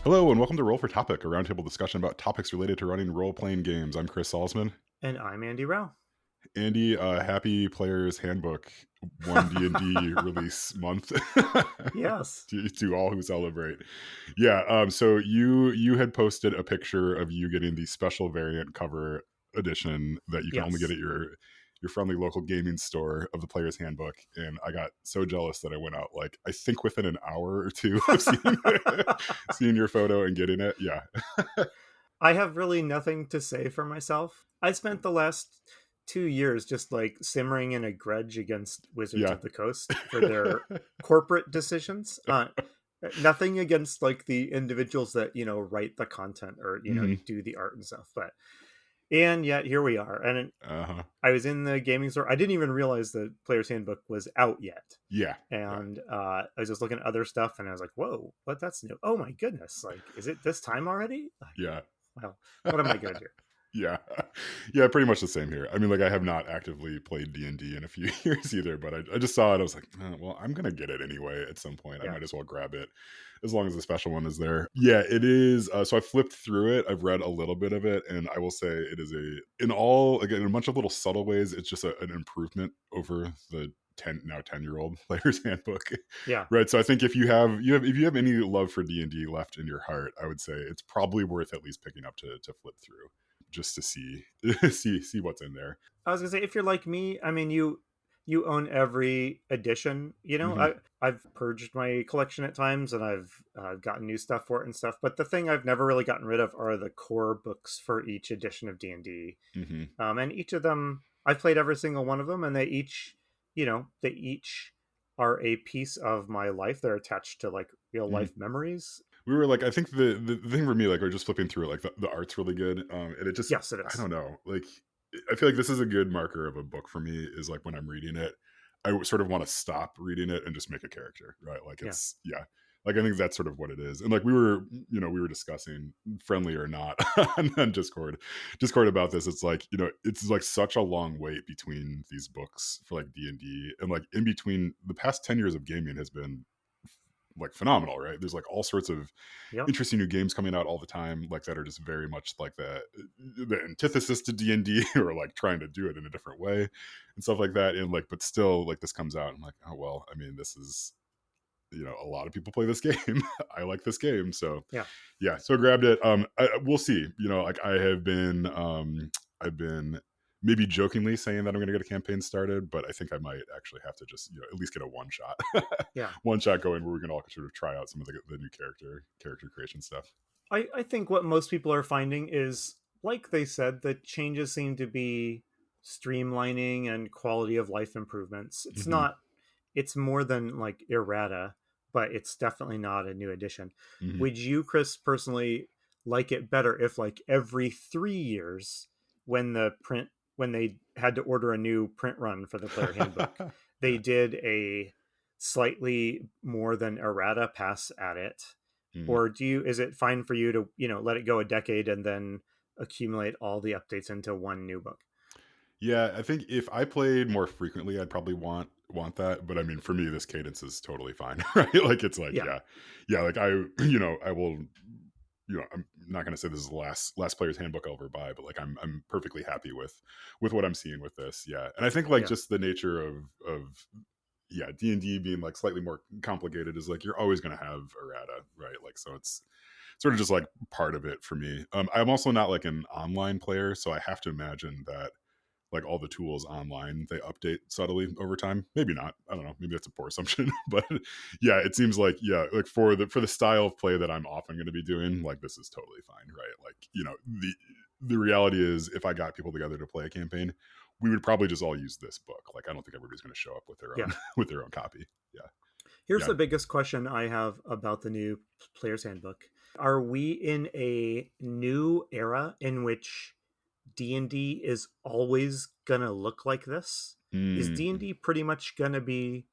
Hello and welcome to Roll for Topic, a roundtable discussion about topics related to running role-playing games. I'm Chris Salzman. And I'm Andy Rao. Andy, happy Player's Handbook, one D&D release month Yes. to all who celebrate. Yeah, so you had posted a picture of you getting the special variant cover edition that you can only get Yes. at your friendly local gaming store of the Player's Handbook, and I got so jealous that I went out like I think within an hour or two of seeing your photo and getting it. Yeah, I have really nothing to say for myself. I spent the last 2 years just like simmering in a grudge against Wizards yeah. of the Coast for their corporate decisions. Nothing against like the individuals that, write the content or, hmm do the art and stuff. And yet here we are. And Uh-huh. I was in the gaming store. I didn't even realize the Player's Handbook was out yet. Yeah. Yeah. And I was just looking at other stuff, and I was like, "Whoa, but that's new! Oh my goodness! Like, is it this time already? Like, Yeah. well, what am I gonna do?" Yeah. Yeah, pretty much the same here. I mean, like, I have not actively played D&D in a few years either, but I just saw it. I was like, well, I'm going to get it anyway at some point. I Yeah, might as well grab it as long as the special one is there. Yeah, it is. So I flipped through it. I've read a little bit of it, and I will say it is again, in a bunch of little subtle ways, it's just an improvement over the 10-year-old player's handbook. yeah. Right. So I think if you have any love for D&D left in your heart, I would say it's probably worth at least picking up to flip through just to see see what's in there. I was gonna say, if you're like me, I mean, you own every edition. hmm I've purged my collection at times, and I've gotten new stuff for it and stuff. But the thing I've never really gotten rid of are the core books for each edition of D&D. hmm And each of them, I've played every single one of them, and they each are a piece of my life. They're attached to like real hmm life memories. We were like, I think the thing for me, like, we're just flipping through it, like the art's really good, and it just, Yes, it I is. don't know, like, I feel like this is a good marker of a book for me. Is like when I'm reading it, sort of want to stop reading it and just make a character, right? Like Yeah. it's yeah. Like I think that's sort of what it is. And like we were discussing, friendly or not, on Discord about this. It's like, it's like such a long wait between these books for like D&D, and like in between the past 10 years of gaming has been like phenomenal, right? There's like all sorts of Yep. interesting new games coming out all the time, like that are just very much like the antithesis to D&D, or like trying to do it in a different way and stuff like that. And like, but still, like this comes out, I'm like, oh well, I mean, this is, a lot of people play this game. I like this game, so Yeah. yeah, so I grabbed it. We'll see. Like I've been maybe jokingly saying that I'm going to get a campaign started, but I think I might actually have to just at least get a one shot, Yeah. one shot going where we can all sort of try out some of the new character creation stuff. I think what most people are finding is, like they said, the changes seem to be streamlining and quality of life improvements. hmm It's more than like errata, but it's definitely not a new edition. hmm Would you, Chris, personally like it better if like every 3 years, when they had to order a new print run for the player handbook, they did a slightly more than errata pass at it? Mm. Or is it fine for you to, let it go a decade and then accumulate all the updates into one new book? Yeah, I think if I played more frequently, I'd probably want that. But I mean, for me, this cadence is totally fine, right? Like it's like, Yeah. yeah. Like I will. I'm not going to say this is the last player's handbook I'll ever buy, but like I'm perfectly happy with what I'm seeing with this. Yeah, and I think like Yeah. just the nature of yeah, D&D being like slightly more complicated is like you're always going to have errata, right? Like so it's sort of just like part of it for me. I'm also not like an online player, so I have to imagine that like all the tools online they update subtly over time. Maybe not, I don't know, maybe that's a poor assumption. But yeah, it seems like, yeah, like for the style of play that I'm often going to be doing, like this is totally fine, right? Like the reality is if I got people together to play a campaign, we would probably just all use this book. Like I don't think everybody's going to show up with their Yeah. own with their own copy. Yeah. Here's Yeah. the biggest question I have about the new player's handbook. Are we in a new era in which D&D is always going to look like this? Is Mhm. D&D pretty much going to be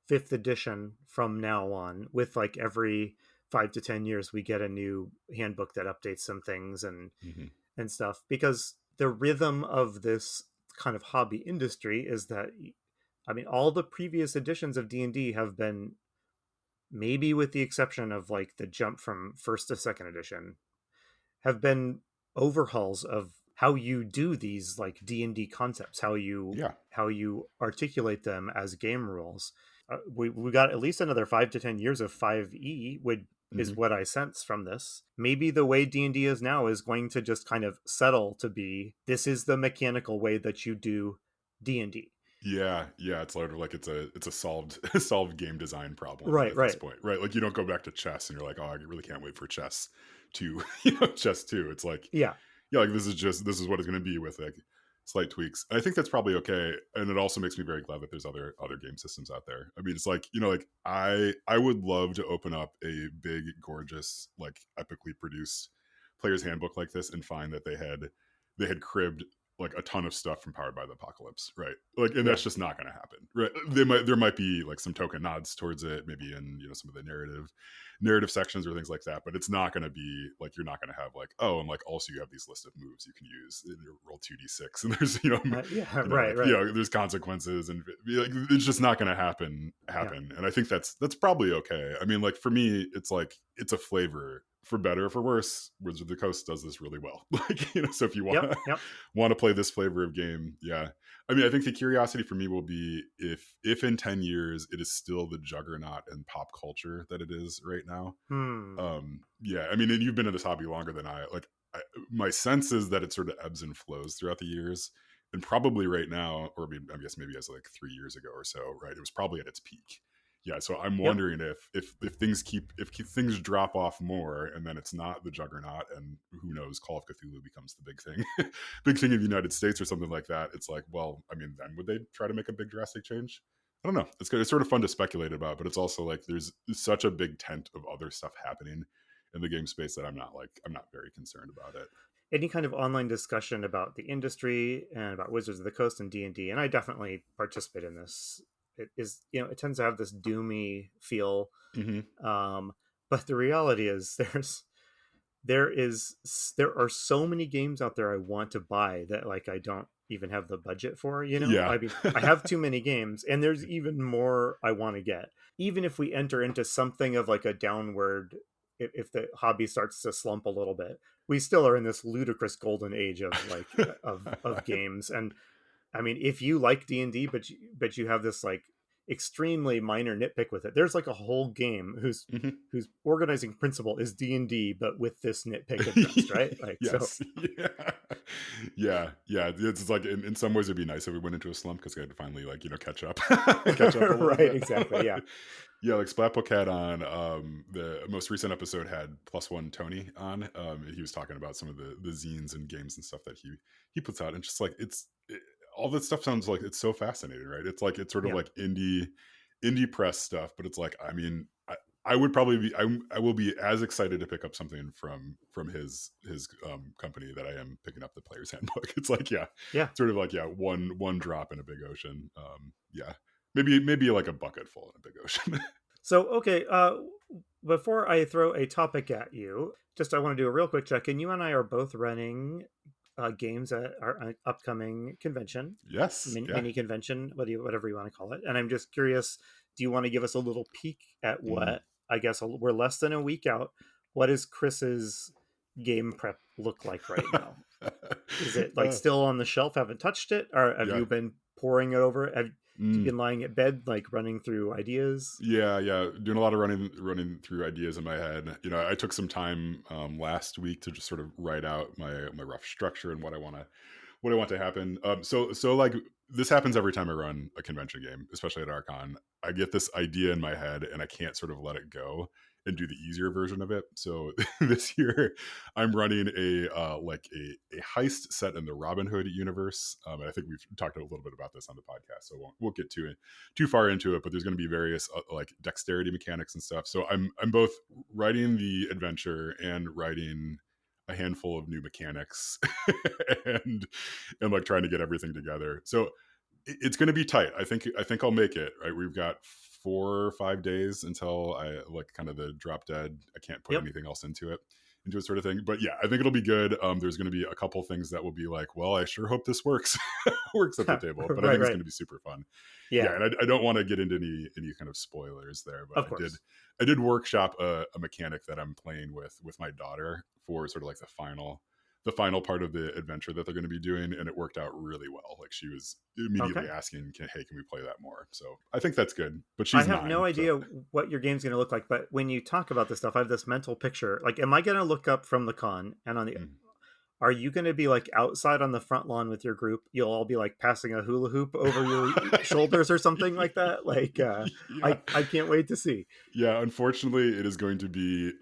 5th edition from now on, with like every 5 to 10 years we get a new handbook that updates some things Mhm. and stuff? Because the rhythm of this kind of hobby industry is that, I mean, all the previous editions of D&D have been maybe with the exception of like the jump from first to second edition, have been overhauls of how you do these like D&D concepts, Yeah. how you articulate them as game rules. We got at least another 5 to 10 years of 5e would is Hmm. what I sense from this. Maybe the way D&D is now is going to just kind of settle to be, this is the mechanical way that you do D&D. Yeah, yeah, it's sort of like it's a solved solved game design problem Right, at this right. point, right? Like you don't go back to chess and you're like, oh, I really can't wait for chess to chess two. It's like, Yeah. yeah, like this is what it's going to be with like slight tweaks. And I think that's probably okay. And it also makes me very glad that there's other game systems out there. I mean, it's like like I would love to open up a big, gorgeous, like epically produced player's handbook like this and find that they had cribbed like a ton of stuff from Powered by the Apocalypse, right? Like, and Yeah. that's just not going to happen, right? There might be like some token nods towards it, maybe in some of the narrative sections or things like that, but it's not going to be like you're not going to have like, oh, and like also you have these list of moves you can use in your roll 2d6 and there's Yeah, right, like right. there's consequences and like it's just not going to Yeah. happen. And I think that's probably okay. I mean, like for me it's like it's a flavor. For better or for worse, Wizards of the Coast does this really well. Like, so if you want Yep, to yep. play this flavor of game, yeah. I mean, I think the curiosity for me will be if in 10 years it is still the juggernaut in pop culture that it is right now. Hmm. Yeah, I mean, and you've been in this hobby longer than my sense is that it sort of ebbs and flows throughout the years. And probably right now, or I guess maybe as like 3 years ago or so, right? It was probably at its peak. Yeah, so I'm Yep. wondering if things things drop off more, and then it's not the juggernaut, and who knows, Call of Cthulhu becomes the big thing, big thing in the United States or something like that. It's like, well, I mean, then would they try to make a big drastic change? I don't know. It's good. It's sort of fun to speculate about, but it's also like there's such a big tent of other stuff happening in the game space that I'm not very concerned about it. Any kind of online discussion about the industry and about Wizards of the Coast and D&D, and I definitely participate in this. It is, it tends to have this doomy feel, Hmm. um, but the reality is there are so many games out there I want to buy that like I don't even have the budget for, Yeah. I mean, I have too many games and there's even more I want to get. Even if we enter into something of like a downward, if the hobby starts to slump a little bit, we still are in this ludicrous golden age of like of games. And I mean, if you like D&D but you have this like extremely minor nitpick with it, there's like a whole game Hmm. whose organizing principle is D&D but with this nitpick addressed, right? Like, so Yes. Yeah. Yeah. It's like in some ways it'd be nice if we went into a slump because I had to finally like catch up, catch up a little right, bit. exactly. Yeah. Yeah, like Splatbook had on the most recent episode had plus one Tony on. And he was talking about some of the zines and games and stuff that he puts out, and just like all this stuff sounds like it's so fascinating, right? It's like it's sort of Yeah. like indie press stuff, but it's like I mean I would probably be I will be as excited to pick up something from his company that I am picking up the player's handbook. It's like yeah, Yeah. sort of like yeah, one drop in a big ocean. Yeah, maybe like a bucket full in a big ocean. So, okay, before I throw a topic at you, just I want to do a real quick check in. You and I are both running games at our upcoming convention, Yes, yeah. mini convention, whatever you want to call it. And I'm just curious, do you want to give us a little peek at Mm. what, I guess we're less than a week out. What does Chris's game prep look like right now? Is it like Uh, still on the shelf? Haven't touched it, or have yeah. you been pouring it over? Have you Mm. been lying at bed, like running through ideas? Yeah. Doing a lot of running through ideas in my head. I took some time last week to just sort of write out my rough structure and what I want to happen. So like this happens every time I run a convention game, especially at Archon. I get this idea in my head and I can't sort of let it go and do the easier version of it. So this year I'm running a heist set in the Robin Hood universe. And I think we've talked a little bit about this on the podcast, so we'll get to it too far into it. But there's going to be various like dexterity mechanics and stuff. So I'm both writing the adventure and writing a handful of new mechanics and like trying to get everything together. So it's going to be tight. I think I'll make it. Right, we've got 4 or 5 days until I like kind of the drop dead. I can't put Yep. anything else into it into a sort of thing. But yeah, I think it'll be good. There's going to be a couple things that will be like, well, I sure hope this works works at the table, but I Right, think it's right. going to be super fun. Yeah, Yeah, and I don't want to get into any kind of spoilers there, but of course. I did workshop a mechanic that I'm playing with my daughter for sort of like the final part of the adventure that they're going to be doing, and it worked out really well. Like she was immediately Okay. asking, "Hey, can we play that more?" So I think that's good. But I she's have no 9, so idea what your game's going to look like, but when you talk about this stuff, I have this mental picture. Like, am I going to look up from the con and on the mm. are you going to be like outside on the front lawn with your group? You'll all be like passing a hula hoop over your shoulders or something like that. Like, Yeah. I can't wait to see. Yeah, unfortunately, it is going to be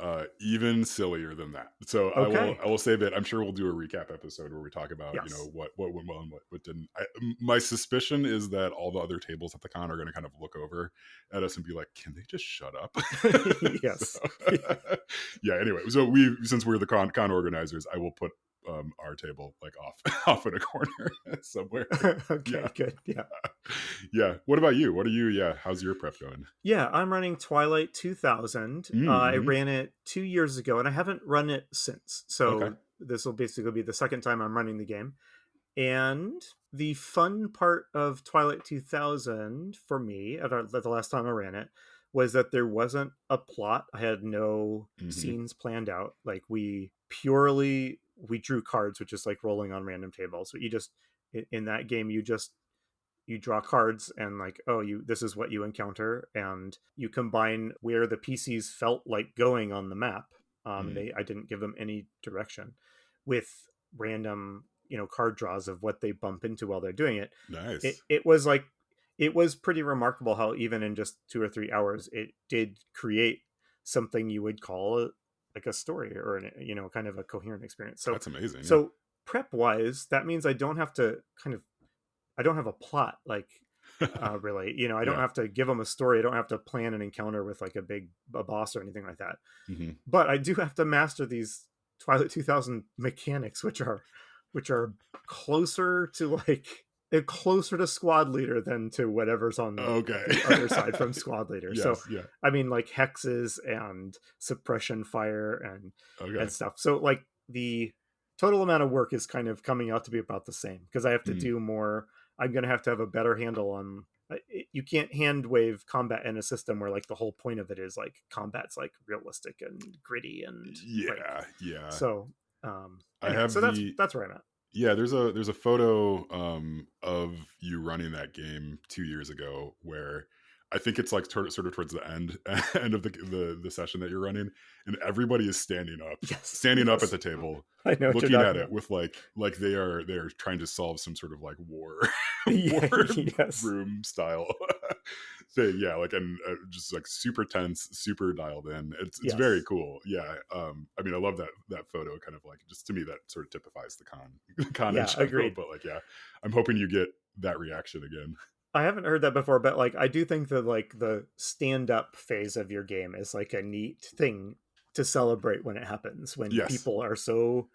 even sillier than that. So Okay. I will save it. I'm sure we'll do a recap episode where we talk about Yes. what went well and what didn't. My suspicion is that all the other tables at the con are going to kind of look over at us and be like, "Can they just shut up?" So, Yes. yeah. Anyway, so we since we're the con organizers, I will put our table like off off in a corner somewhere. Okay. Yeah, Good. Yeah. yeah. What about you? What are you? Yeah, how's your prep going? Yeah. I'm running Twilight 2000. I Mm-hmm. ran it 2 years ago, and I haven't run it since. Okay. So this will basically be the second time I'm running the game. And the fun part of Twilight 2000 for me at the last time I ran it was that there wasn't a plot. I had no Mm-hmm. scenes planned out. Like we drew cards, which is like rolling on random tables. But you just in that game you draw cards and like, oh, you this is what you encounter, and you combine where the PCs felt like going on the map. Mm. I didn't give them any direction with random card draws of what they bump into while they're doing it. Nice. It was like it was pretty remarkable how even in just 2 or 3 hours it did create something you would call like a story or kind of a coherent experience. So That's amazing. Yeah. so prep wise, that means I don't have to I don't have a plot like really. I don't Yeah. have to give them a story. I don't have to plan an encounter with like a boss or anything like that. Hmm. But I do have to master these Twilight 2000 mechanics, which are closer to like closer to squad leader than to whatever's on Okay. the other side from squad leader. So Yes. Yeah. I mean like hexes and suppression fire and Okay. stuff. So like the total amount of work is kind of coming out to be about the same because I have to Mm. do more. I'm going to have a better handle on you can't hand wave combat in a system where like the whole point of it is like combat's like realistic and gritty and like Yeah. Yeah. so I anyway, have so the that's where I'm at. Yeah, there's a photo of you running that game 2 years ago where I think it's like sort of towards the end end of the session that you're running, and everybody is Yes, standing up at yes. the table, I know what you're looking at talking it about. with like they're trying to solve some sort of like war Yeah, war yes, room style thing. Yeah, like and just like super tense, super dialed in. It's very yes. cool. Yeah. I mean, I love that photo. Kind of like just to me that sort of typifies the con in Yeah, general. agreed. But like, yeah, I'm hoping you get that reaction again. I haven't heard that before, but like I do think that like the stand up phase of your game is like a neat thing to celebrate when it happens when Yes. people are so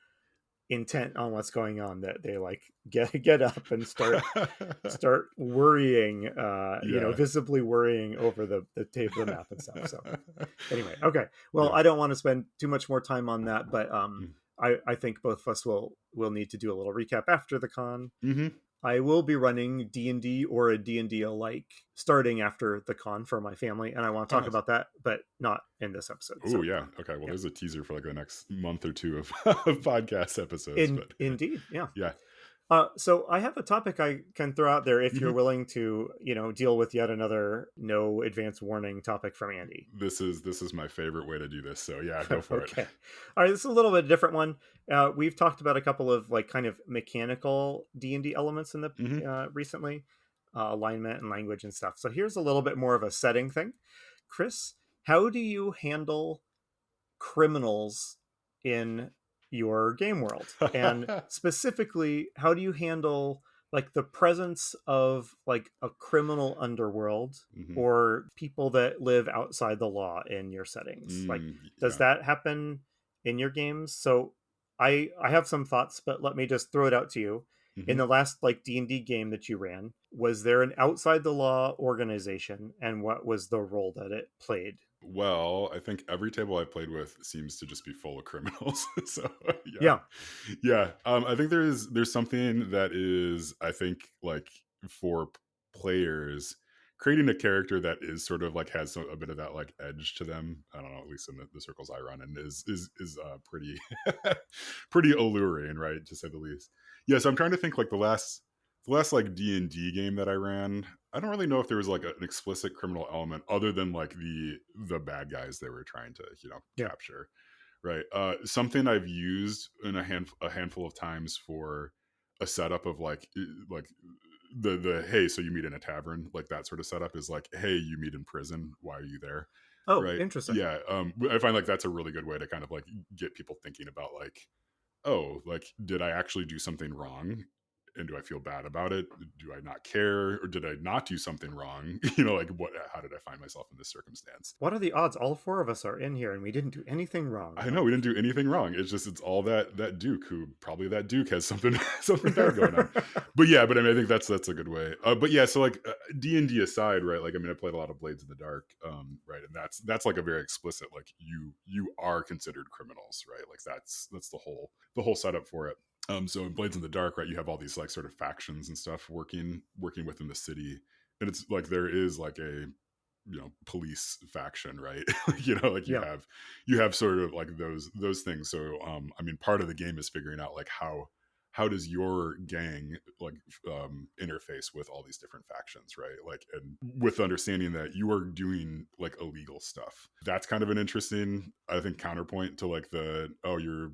intent on what's going on that they like get up and start worrying Yeah. visibly worrying over the tape of the map and stuff. So anyway, okay, well Yeah. I don't want to spend too much more time on that, but Mm. I think both of us will need to do a little recap after the con. Mm-hmm. I will be running D&D or a D&D alike starting after the con for my family, and I want to Oh, talk nice. about that, but not in this episode. Oh, So yeah. Okay. Well, yeah, there's a teaser for like the next month or two of podcast episodes, but indeed, yeah. yeah. So I have a topic I can throw out there if you're Hmm. willing to, deal with yet another no advance warning topic from Andy. This is my favorite way to do this. So yeah, go for it. Okay. All right, this is a little bit different one. We've talked about a couple of like kind of mechanical D&D elements in the Hmm. recently, alignment and language and stuff. So here's a little bit more of a setting thing. Chris, how do you handle criminals in your game world, and specifically how do you handle like the presence of like a criminal underworld Hmm. or people that live outside the law in your settings? Like does Yeah. that happen in your games? So I have some thoughts, but let me just throw it out to you. In Hmm. the last like D&D game that you ran, was there an outside the law organization, and what was the role that it played? Well, I think every table I've played with seems to just be full of criminals. So yeah, Yeah. yeah. I think there's something that is, I think, like for players, creating a character that is sort of like has a bit of that like edge to them. I don't know, at least in the circles I run in, is pretty pretty alluring, right, to say the least. Yes, I'm trying to think like the last like D&D game that I ran. I don't really know if there was like an explicit criminal element other than like the bad guys they were trying to Yeah. capture, right? Something I've used in a handful of times for a setup of like the hey, so you meet in a tavern, like that sort of setup is like, hey, you meet in prison, why are you there, Oh, right? interesting. Yeah, I find like that's a really good way to kind of like get people thinking about like, oh, like, did I actually do something wrong? And do I feel bad about it? Do I not care? Or did I not do something wrong? Like how did I find myself in this circumstance? What are the odds all four of us are in here and we didn't do anything wrong? I know we didn't do anything wrong. It's all that Duke who probably that Duke has something something bad going on. But yeah, but I mean I think that's a good way. But yeah, so like D&D aside, right? Like I mean I played a lot of Blades in the Dark, right? And that's like a very explicit like you are considered criminals, right? Like that's the whole setup for it. So in Blades in the Dark, right, you have all these like sort of factions and stuff working within the city, and it's like there is like a police faction, right? Like you Yeah. have you have sort of like those things. So I mean part of the game is figuring out like how does your gang like interface with all these different factions, right? Like, and with understanding that you are doing like illegal stuff, that's kind of an interesting, I think, counterpoint to like the, oh, you're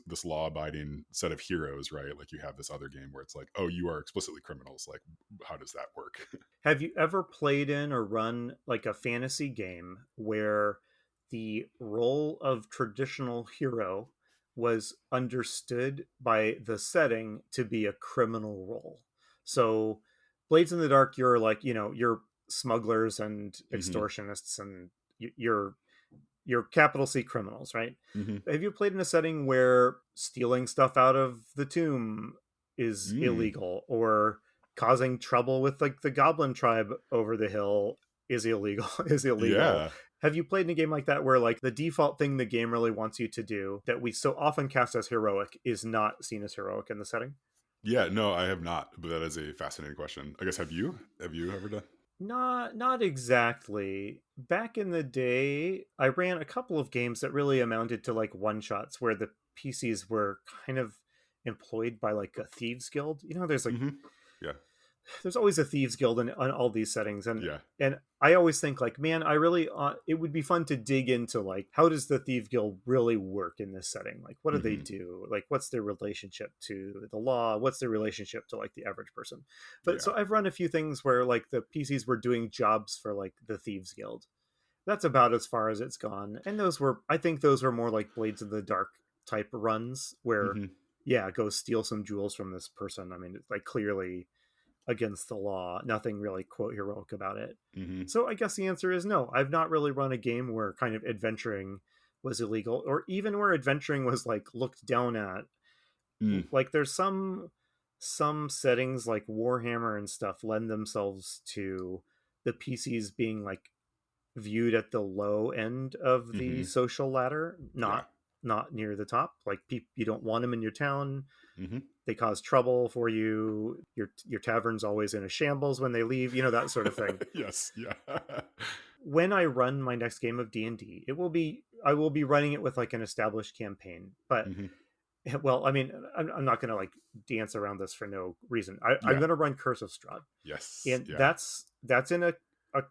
this law abiding set of heroes, right? Like you have this other game where it's like, oh, you are explicitly criminals, like how does that work? Have you ever played in or run like a fantasy game where the role of traditional hero was understood by the setting to be a criminal role? So, Blades in the Dark, you're like, you're smugglers and Hmm. extortionists and you're capital C criminals, right? Hmm. Have you played in a setting where stealing stuff out of the tomb is Mm. illegal, or causing trouble with like the goblin tribe over the hill is illegal is illegal? Yeah. Have you played in a game like that where like the default thing the game really wants you to do that we so often cast as heroic is not seen as heroic in the setting? Yeah, no, I have not, but that is a fascinating question. I guess have you? Have you ever done? Not exactly. Back in the day, I ran a couple of games that really amounted to like one shots where the PCs were kind of employed by like a thieves guild. There's like Hmm. Yeah. there's always a thieves guild in all these settings, and Yeah. and I always think like, man, I really it would be fun to dig into like how does the thief guild really work in this setting? Like what do they Hmm. do? Like what's their relationship to the law? What's their relationship to like the average person? But Yeah. so I've run a few things where like the PCs were doing jobs for like the thieves guild. That's about as far as it's gone, and I think those were more like Blades of the Dark type runs where, Hmm. yeah, go steal some jewels from this person. I mean, it's like clearly against the law, nothing really quote heroic about it. Hmm. So I guess the answer is no. I've not really run a game where kind of adventuring was illegal, or even where adventuring was like looked down at. Mm. Like there's some settings like Warhammer and stuff lend themselves to the PCs being like viewed at the low end of the Hmm. social ladder, Yeah. not near the top. Like you don't want them in your town. Hmm. They cause trouble for you. Your tavern's always in a shambles when they leave. That sort of thing. Yes. Yeah. When I run my next game of D&D, I will be running it with like an established campaign. But Hmm. well, I mean, I'm not going to like dance around this for no reason. I'm Yeah. going to run Curse of Strahd, Yes. and Yeah. that's in a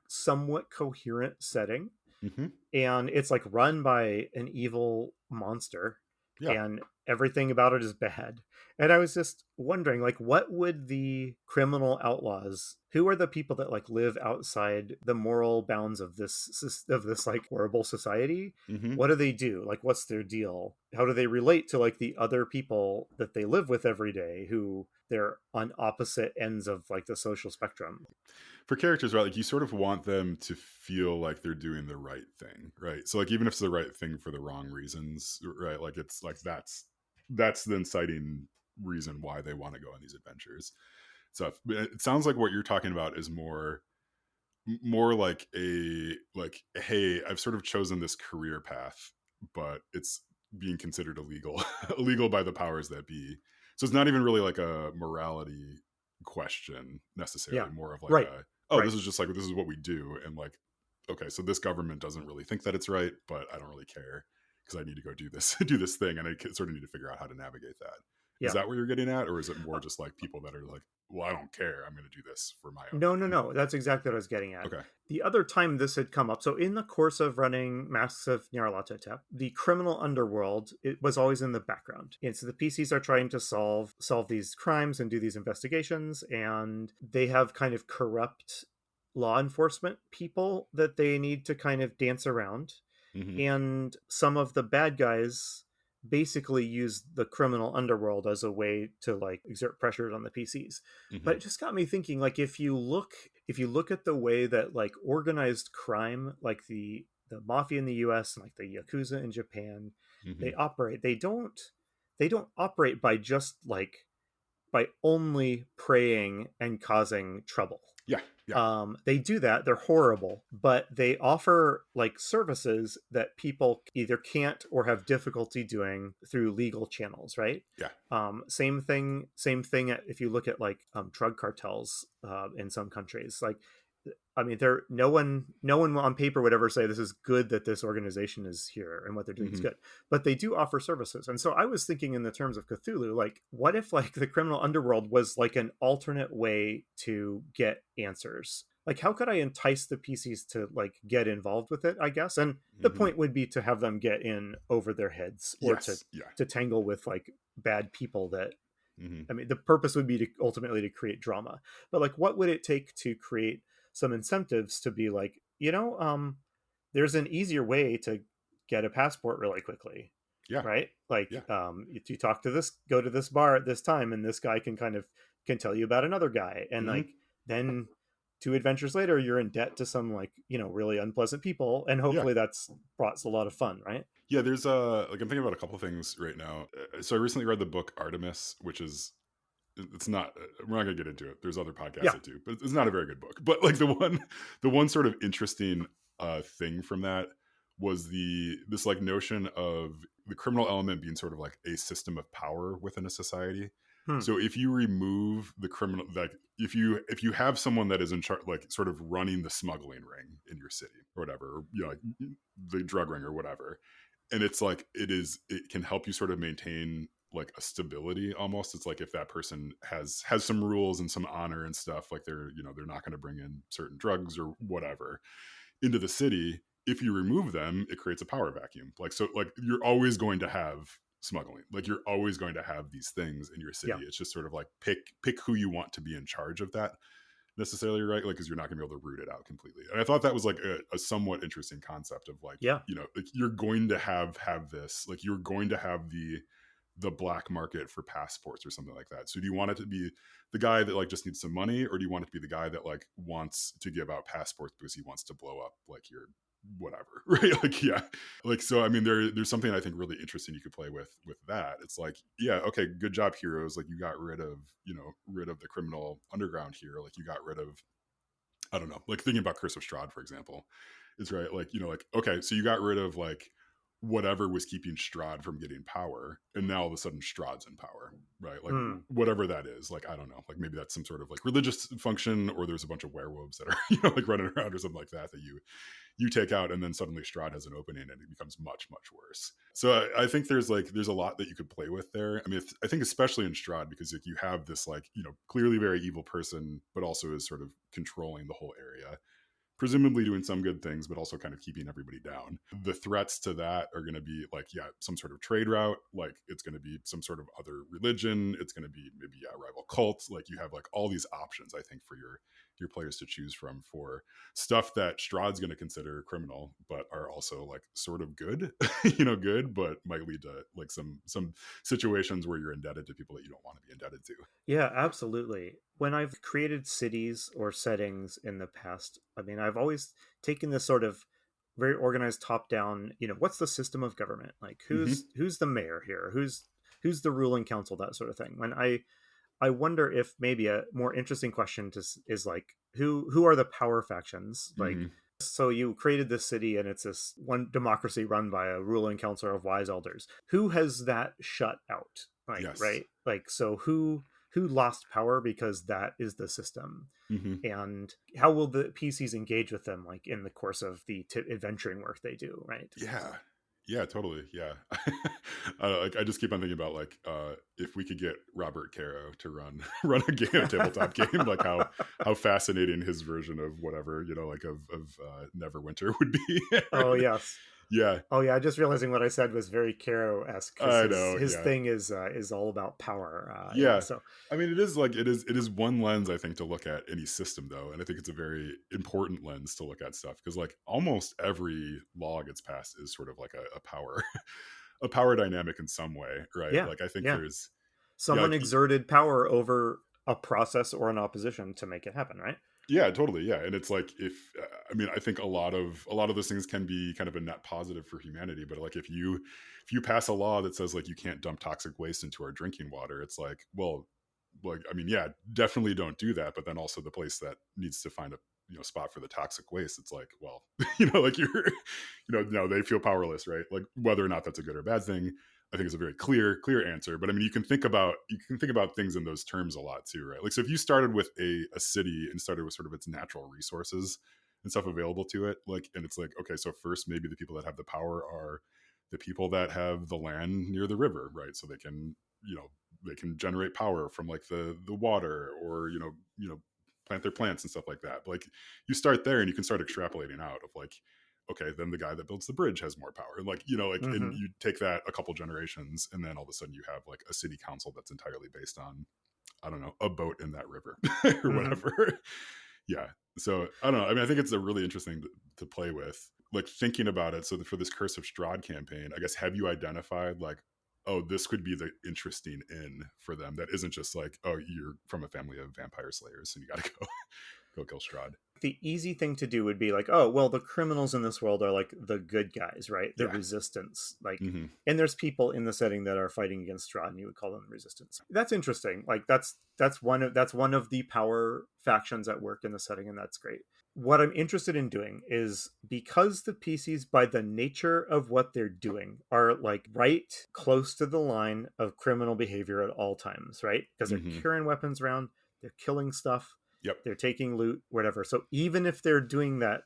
somewhat coherent setting, Hmm. and it's like run by an evil monster, Yeah. and everything about it is bad. And I was just wondering like what would the criminal outlaws, who are the people that like live outside the moral bounds of this like horrible society, Hmm. what do they do? Like what's their deal? How do they relate to like the other people that they live with every day who they're on opposite ends of like the social spectrum? For characters, right? Like you sort of want them to feel like they're doing the right thing, right? So like even if it's the right thing for the wrong reasons, right? Like it's like that's the inciting. reason why they want to go on these adventures. So it sounds like what you're talking about is more like a like, hey, I've sort of chosen this career path, but it's being considered illegal illegal by the powers that be. So it's not even really like a morality question necessarily, Yeah. more of like Right. a, oh, Right. this is just like, this is what we do, and like, okay, so this government doesn't really think that it's right, but I don't really care because I need to go do this do this thing, and I sort of need to figure out how to navigate that. Is Yeah. that what you're getting at, or is it more just like people that are like, well, I don't care, I'm going to do this for my own No, no, gain? no. That's exactly what I was getting at. Okay. The other time this had come up, so in the course of running Masks of Nyarlathotep, the criminal underworld, it was always in the background. And so the PCs are trying to solve these crimes and do these investigations, and they have kind of corrupt law enforcement people that they need to kind of dance around. Hmm. And some of the bad guys basically use the criminal underworld as a way to like exert pressures on the PCs. But Hmm. it just got me thinking, like, if you look at the way that like organized crime, like the mafia in the US and like the yakuza in Japan, they Hmm. operate, they don't operate by just like by only preying and causing trouble. Yeah, yeah. They do that, they're horrible, but they offer like services that people either can't or have difficulty doing through legal channels, right? Yeah. Same thing if you look at like drug cartels in some countries. Like, I mean, there no one on paper would ever say this is good that this organization is here and what they're doing is Hmm. good, but they do offer services. And so I was thinking in the terms of Cthulhu, like, what if like the criminal underworld was like an alternate way to get answers? Like, how could I entice the PCs to like get involved with it? I guess, and the Hmm. point would be to have them get in over their heads or to Yes. Yeah. to tangle with like bad people that, Hmm. I mean, the purpose would be to ultimately to create drama. But like, what would it take to create some incentives to be like, there's an easier way to get a passport really quickly, Yeah. right? Like, Yeah. if you talk to this, go to this bar at this time, and this guy can tell you about another guy, and Hmm. like then two adventures later, you're in debt to some like really unpleasant people, and Yeah. hopefully that's brought a lot of fun, right? Yeah. There's like, I'm thinking about a couple things right now. So I recently read the book Artemis, which is, it's not, we're not gonna get into it. There's other podcasts Yeah. that do, but it's not a very good book. But like the one sort of interesting thing from that was this like notion of the criminal element being sort of like a system of power within a society. Hmm. So if you remove the criminal, like if you have someone that is in charge, like sort of running the smuggling ring in your city or whatever, or, like the drug ring or whatever, and it's like it can help you sort of maintain like a stability almost. It's like if that person has some rules and some honor and stuff, like they're not going to bring in certain drugs or whatever into the city. If you remove them, it creates a power vacuum. Like, so like you're always going to have smuggling, like you're always going to have these things in your city. Yeah. It's just sort of like pick who you want to be in charge of that necessarily, right? Like, because you're not going to be able to root it out completely. And I thought that was like a somewhat interesting concept of like, Yeah. like you're going to have this, like you're going to have the black market for passports or something like that. So do you want it to be the guy that like just needs some money, or do you want it to be the guy that like wants to give out passports because he wants to blow up like your whatever, right? Like, yeah, like, so I mean, there's something I think really interesting you could play with that. It's like, yeah, okay, good job, heroes. Like, you got rid of the criminal underground here. Like, you got rid of, I don't know, like thinking about Curse of Strahd, for example, is right. Like, like, okay, so you got rid of like whatever was keeping Strahd from getting power, and now all of a sudden Strahd's in power, right? Like, Hmm. whatever that is, like, I don't know, like maybe that's some sort of like religious function, or there's a bunch of werewolves that are like running around or something like that you take out, and then suddenly Strahd has an opening and it becomes much worse. So I think there's a lot that you could play with there. I mean, I think especially in Strahd, because like you have this like clearly very evil person, but also is sort of controlling the whole area, presumably doing some good things, but also kind of keeping everybody down. The threats to that are going to be like, yeah, some sort of trade route. Like, it's going to be some sort of other religion. It's going to be maybe a rival cult. Like, you have like all these options, I think, for your players to choose from for stuff that Strahd's going to consider criminal, but are also like sort of good, good, but might lead to like some situations where you're indebted to people that you don't want to be indebted to. Yeah, absolutely. When I've created cities or settings in the past, I mean, I've always taken this sort of very organized top down, what's the system of government? Like, Hmm. who's the mayor here? who's the ruling council, that sort of thing. When I wonder if maybe a more interesting question is like who are the power factions? Like, Hmm. so you created this city and it's this one democracy run by a ruling council of wise elders. Who has that shut out? Like, Yes. right? Like, so who lost power because that is the system? Hmm. And how will the PCs engage with them, like in the course of the adventuring work they do, right? Yeah. Yeah, totally. Yeah. Like I just keep on thinking about like if we could get Robert Caro to run run a tabletop game, like how fascinating his version of whatever, like of Neverwinter would be. Oh yes. Yeah, Oh yeah, just realizing what I said was very Caro-esque because I his know. his Yeah. thing is all about power. Yeah, Yeah. so I mean, it is one lens I think to look at any system though, and I think it's a very important lens to look at stuff because like almost every law gets passed is sort of like a power a power dynamic in some way, right? yeah, Like I think yeah. there's yeah, Someone like exerted power over a process or an opposition to make it happen, right? yeah, totally, yeah, and it's like if I mean, I think a lot of those things can be kind of a net positive for humanity, but like if you pass a law that says like you can't dump toxic waste into our drinking water, it's like, well, like I mean, yeah, definitely don't do that, but then also the place that needs to find a spot for the toxic waste, it's like, well, like no, they feel powerless, right? Like whether or not that's a good or bad thing, I think is a very clear answer. But I mean, you can think about things in those terms a lot too, right? Like so if you started with a city and started with sort of its natural resources and stuff available to it, like and it's like, okay, so first maybe the people that have the power are the people that have the land near the river, right? So they can generate power from like the water or plant their plants and stuff like that. But like you start there and you can start extrapolating out of like, okay, then the guy that builds the bridge has more power. And like, like, and Mm-hmm. you take that a couple generations and then all of a sudden you have like a city council that's entirely based on, I don't know, a boat in that river or Mm-hmm. whatever. Yeah. So I don't know. I mean, I think it's a really interesting to play with, like thinking about it. So for this Curse of Strahd campaign, I guess, have you identified like, oh, this could be the interesting in for them that isn't just like, oh, you're from a family of vampire slayers and you got to go kill Strahd. The easy thing to do would be like, oh, well, the criminals in this world are like the good guys, right? The Yeah. resistance. Like, Hmm. and there's people in the setting that are fighting against Strahd, and you would call them the resistance. That's interesting. Like that's one of the power factions at work in the setting, and that's great. What I'm interested in doing is because the PCs, by the nature of what they're doing, are like right close to the line of criminal behavior at all times, right? Because they're Hmm. carrying weapons around, they're killing stuff, Yep. they're taking loot, whatever. So even if they're doing that,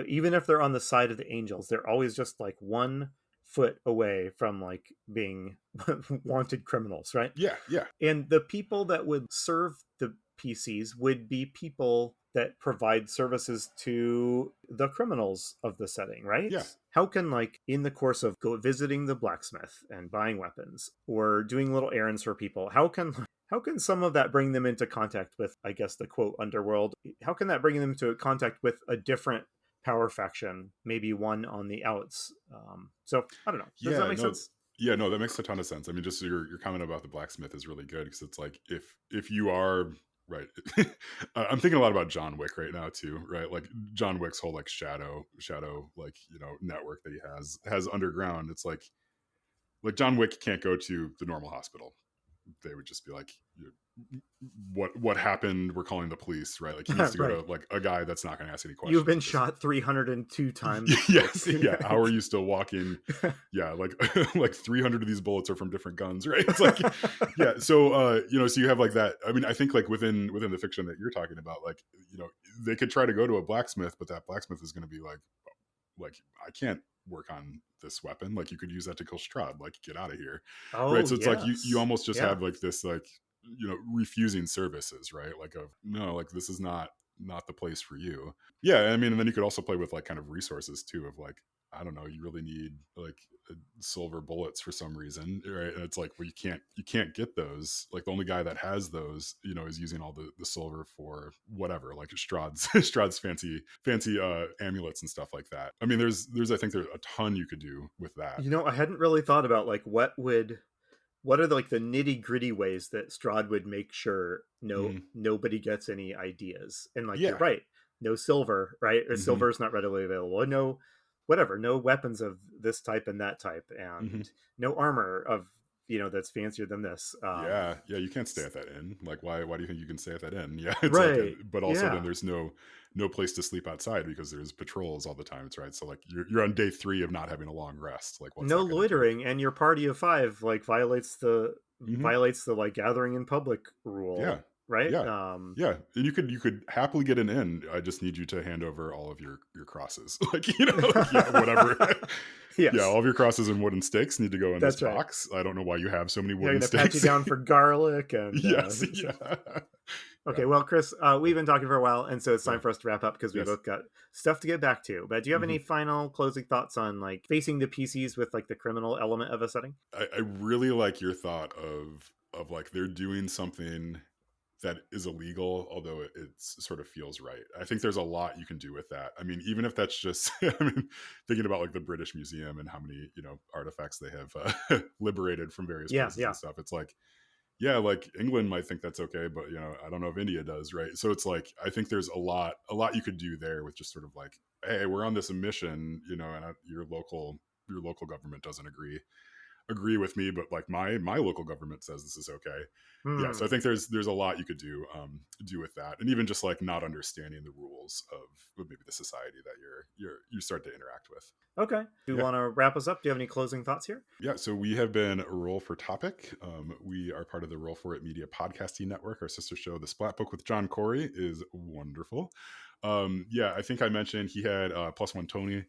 even if they're on the side of the angels, they're always just like 1 foot away from like being wanted criminals, right? Yeah. Yeah. And the people that would serve the PCs would be people that provide services to the criminals of the setting, right? Yeah. How can, like, in the course of go visiting the blacksmith and buying weapons or doing little errands for people, how can some of that bring them into contact with, I guess, the quote underworld? How can that bring them into contact with a different power faction, maybe one on the outs? So I don't know. Does that Yeah. make No. sense? Yeah. No, that makes a ton of sense. I mean, just your comment about the blacksmith is really good because it's like if you are right, I'm thinking a lot about John Wick right now too, right? Like John Wick's whole like shadow like network that he has underground. It's like John Wick can't go to the normal hospital. They would just be like, what happened? We're calling the police, right? Like he needs to go Right. to like a guy that's not going to ask any You've questions been because shot 302 times. Like, yes, yeah. How are you still walking? Yeah, like like 300 of these bullets are from different guns, right? It's like yeah. So so you have like that. I mean, I think like within the fiction that you're talking about, like they could try to go to a blacksmith, but that blacksmith is going to be like I can't work on this weapon. Like you could use that to kill Strahd. Like get out of here, right? oh, So it's like you yes. almost just Yeah. have like this like refusing services, right? Like of no, like this is not the place for you. Yeah, I mean, and then you could also play with like kind of resources too of like I don't know, you really need like silver bullets for some reason, right? And it's like, well, you can't get those. Like the only guy that has those, is using all the silver for whatever, like Strahd's Strahd's fancy amulets and stuff like that. I mean, there's I think there's a ton you could do with that. I hadn't really thought about like what are like the nitty gritty ways that Strahd would make sure Hmm. nobody gets any ideas. And like you're Yeah. right, no silver, right? Or Hmm. silver is not readily available. No, whatever, no weapons of this type and that type, Hmm. and no armor of that's fancier than this. Yeah, yeah, you can't stay at that inn. Like, why do you think you can stay at that inn? Yeah, it's like, Right. but also then Yeah. there's no place to sleep outside because there's patrols all the time. It's right. So like you're on day 3 of not having a long rest. Like, what's No that going to do? loitering, and your party of 5 like Hmm. violates the like gathering in public Yeah, rule, right? yeah, yeah. And you could happily get an inn. I just need you to hand over all of your crosses. Like, like, yeah, whatever. Yeah, Yes, all of your crosses and wooden stakes need to go in this that's right. box. I don't know why you have so many They're wooden gonna pat you stakes. down for garlic and Yes, stuff. yeah, yeah, Okay, well, Chris, we've been talking for a while, and so it's yeah. time for us to wrap up because we Yes. both got stuff to get back to. But do you have any Mhm. final closing thoughts on like facing the PCs with like the criminal element of a setting? I really like your thought of like they're doing something that is illegal, although it's sort of feels right. I think there's a lot you can do with that. I mean, even if that's just, I mean, thinking about like the British Museum and how many artifacts they have liberated from various Yeah, places yeah. and stuff. It's like, yeah, like England might think that's okay, but I don't know if India does, right? So it's like I think there's a lot you could do there with just sort of like, hey, we're on this mission, and your local government doesn't agree with me, but like my local government says this is okay. Yeah, so I Hmm. think there's a lot you could do with that, and even just like not understanding the rules of maybe the society that you start to interact with. Okay. Do you Yeah. want to wrap us up? Do you have any closing thoughts here? Yeah, so we have been Roll for Topic. We are part of the Roll for It Media podcasting network. Our sister show, The Splat Book with John Corey, is wonderful. Yeah, I think I mentioned he had Plus One Tony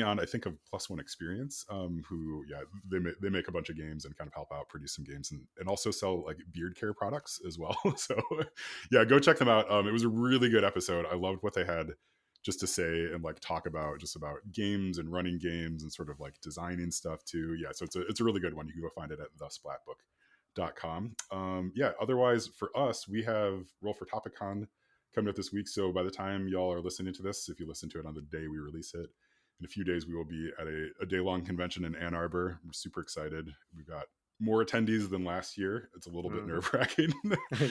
on. I think of Plus One Experience, who they make a bunch of games and kind of help out produce some games and also sell like beard care products as well. So yeah, go check them out. It was a really good episode. I loved what they had just to say and like talk about just about games and running games and sort of like designing stuff too. Yeah, so it's a really good one. You can go find it at thesplatbook.com. Yeah, otherwise for us, we have Roll for Topicon coming up this week. So by the time y'all are listening to this, if you listen to it on the day we release it, in a few days we will be at a day-long convention in Ann Arbor. We're super excited. We've got more attendees than last year. It's a little bit Hmm. nerve-wracking.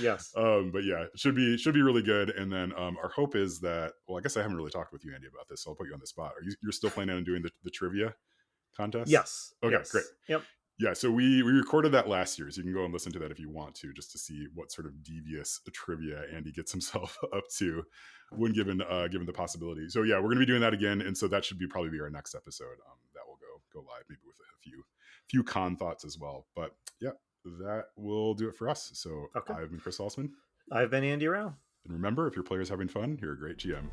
Yes. But yeah, it should be really good. And then our hope is that, well, I guess I haven't really talked with you, Andy, about this, so I'll put you on the spot. You're still planning on doing the trivia contest? Yes. Okay, great. Yes. Yep. Yeah, so we recorded that last year, so you can go and listen to that if you want to, just to see what sort of devious trivia Andy gets himself up to when given the possibility. So yeah, we're gonna be doing that again, and so that should probably be our next episode. That will go live, maybe with a few con thoughts as well. But yeah, that will do it for us. So Okay. I've been Chris Salzman. I've been Andy Rao. And remember, if your player's having fun, you're a great GM.